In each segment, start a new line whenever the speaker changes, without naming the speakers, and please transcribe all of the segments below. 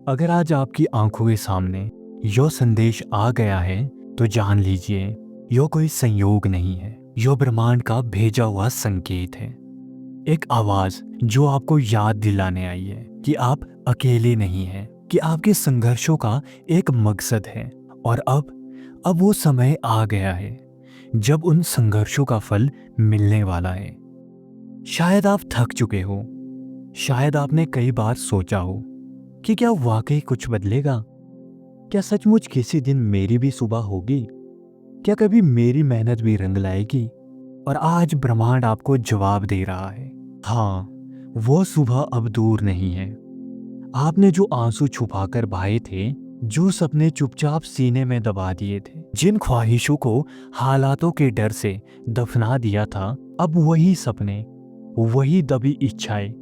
अगर आज आपकी आंखों के सामने यो संदेश आ गया है तो जान लीजिए यो कोई संयोग नहीं है, यो ब्रह्मांड का भेजा हुआ संकेत है। एक आवाज जो आपको याद दिलाने आई है कि आप अकेले नहीं हैं, कि आपके संघर्षों का एक मकसद है। और अब वो समय आ गया है जब उन संघर्षों का फल मिलने वाला है। शायद आप थक चुके हो, शायद आपने कई बार सोचा हो कि क्या वाकई कुछ बदलेगा, क्या सचमुच किसी दिन मेरी भी सुबह होगी, क्या कभी मेरी मेहनत भी रंग लाएगी। और आज ब्रह्मांड आपको जवाब दे रहा है, हाँ, वो सुबह अब दूर नहीं है। आपने जो आंसू छुपाकर बहाए थे, जो सपने चुपचाप सीने में दबा दिए थे, जिन ख्वाहिशों को हालातों के डर से दफना दिया था, अब वही सपने, वही दबी इच्छाएं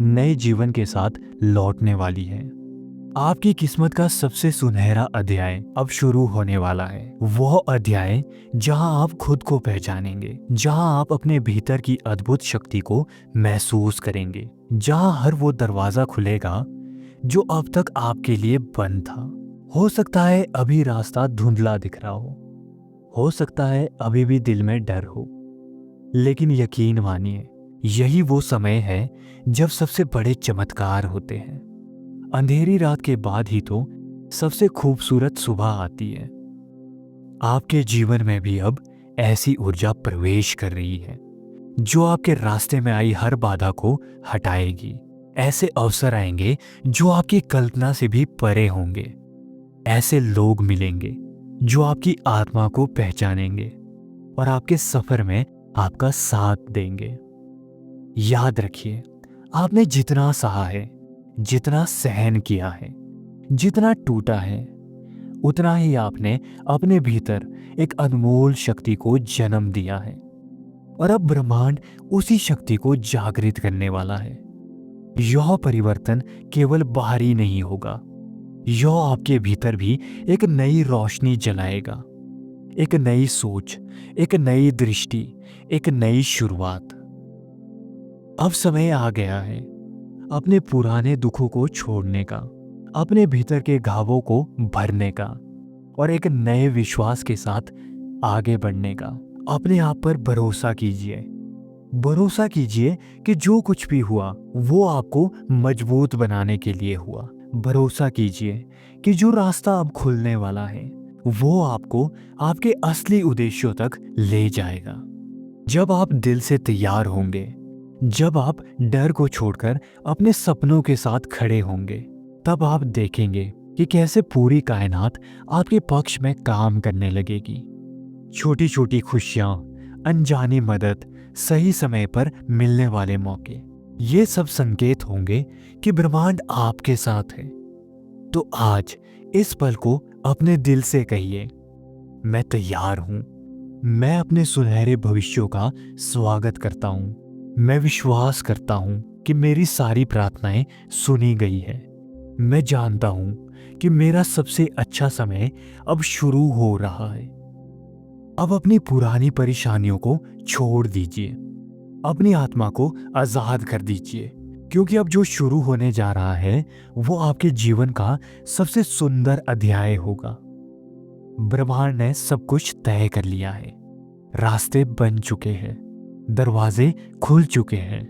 नए जीवन के साथ लौटने वाली है। आपकी किस्मत का सबसे सुनहरा अध्याय अब शुरू होने वाला है। वह अध्याय जहां आप खुद को पहचानेंगे, जहां आप अपने भीतर की अद्भुत शक्ति को महसूस करेंगे, जहां हर वो दरवाजा खुलेगा जो अब तक आपके लिए बंद था। हो सकता है अभी रास्ता धुंधला दिख रहा हो सकता है अभी भी दिल में डर हो, लेकिन यकीन मानिए यही वो समय है जब सबसे बड़े चमत्कार होते हैं। अंधेरी रात के बाद ही तो सबसे खूबसूरत सुबह आती है। आपके जीवन में भी अब ऐसी ऊर्जा प्रवेश कर रही है जो आपके रास्ते में आई हर बाधा को हटाएगी। ऐसे अवसर आएंगे जो आपकी कल्पना से भी परे होंगे। ऐसे लोग मिलेंगे जो आपकी आत्मा को पहचानेंगे और आपके सफर में आपका साथ देंगे। याद रखिए, आपने जितना सहा है, जितना सहन किया है, जितना टूटा है, उतना ही आपने अपने भीतर एक अनमोल शक्ति को जन्म दिया है। और अब ब्रह्मांड उसी शक्ति को जागृत करने वाला है। यह परिवर्तन केवल बाहरी नहीं होगा, यह आपके भीतर भी एक नई रोशनी जलाएगा, एक नई सोच, एक नई दृष्टि, एक नई शुरुआत। अब समय आ गया है अपने पुराने दुखों को छोड़ने का, अपने भीतर के घावों को भरने का और एक नए विश्वास के साथ आगे बढ़ने का। अपने आप पर भरोसा कीजिए, भरोसा कीजिए कि जो कुछ भी हुआ वो आपको मजबूत बनाने के लिए हुआ। भरोसा कीजिए कि जो रास्ता अब खुलने वाला है वो आपको आपके असली उद्देश्यों तक ले जाएगा। जब आप दिल से तैयार होंगे, जब आप डर को छोड़कर अपने सपनों के साथ खड़े होंगे, तब आप देखेंगे कि कैसे पूरी कायनात आपके पक्ष में काम करने लगेगी। छोटी छोटी खुशियां, अनजानी मदद, सही समय पर मिलने वाले मौके, ये सब संकेत होंगे कि ब्रह्मांड आपके साथ है। तो आज इस पल को अपने दिल से कहिए, मैं तैयार हूं, मैं अपने सुनहरे भविष्यों का स्वागत करता हूं, मैं विश्वास करता हूं कि मेरी सारी प्रार्थनाएं सुनी गई है। मैं जानता हूं कि मेरा सबसे अच्छा समय अब शुरू हो रहा है। अब अपनी पुरानी परेशानियों को छोड़ दीजिए, अपनी आत्मा को आजाद कर दीजिए, क्योंकि अब जो शुरू होने जा रहा है वो आपके जीवन का सबसे सुंदर अध्याय होगा। ब्रह्मांड ने सब कुछ तय कर लिया है, रास्ते बन चुके हैं, दरवाजे खुल चुके हैं।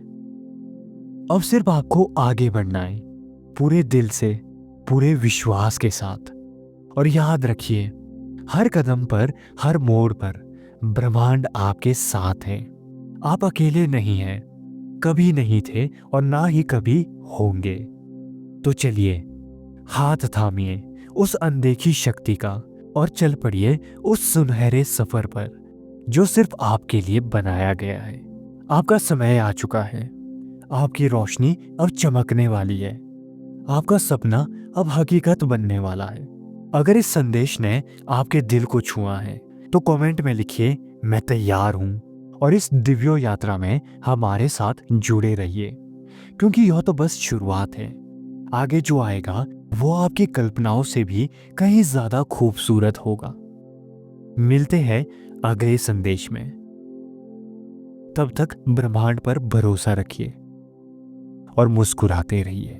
अब सिर्फ आपको आगे बढ़ना है, पूरे दिल से, पूरे विश्वास के साथ। और याद रखिए, हर कदम पर, हर मोड़ पर ब्रह्मांड आपके साथ है। आप अकेले नहीं हैं, कभी नहीं थे और ना ही कभी होंगे। तो चलिए, हाथ थामिए उस अनदेखी शक्ति का और चल पड़िए उस सुनहरे सफर पर जो सिर्फ आपके लिए बनाया गया है। आपका समय आ चुका है, आपकी रोशनी अब चमकने वाली है, आपका सपना अब हकीकत बनने वाला है। अगर इस संदेश ने आपके दिल को छुआ है तो कमेंट में लिखिए, मैं तैयार हूं, और इस दिव्य यात्रा में हमारे साथ जुड़े रहिए, क्योंकि यह तो बस शुरुआत है। आगे जो आएगा वो आपकी कल्पनाओं से भी कहीं ज्यादा खूबसूरत होगा। मिलते हैं अगले संदेश में। तब तक ब्रह्मांड पर भरोसा रखिए और मुस्कुराते रहिए।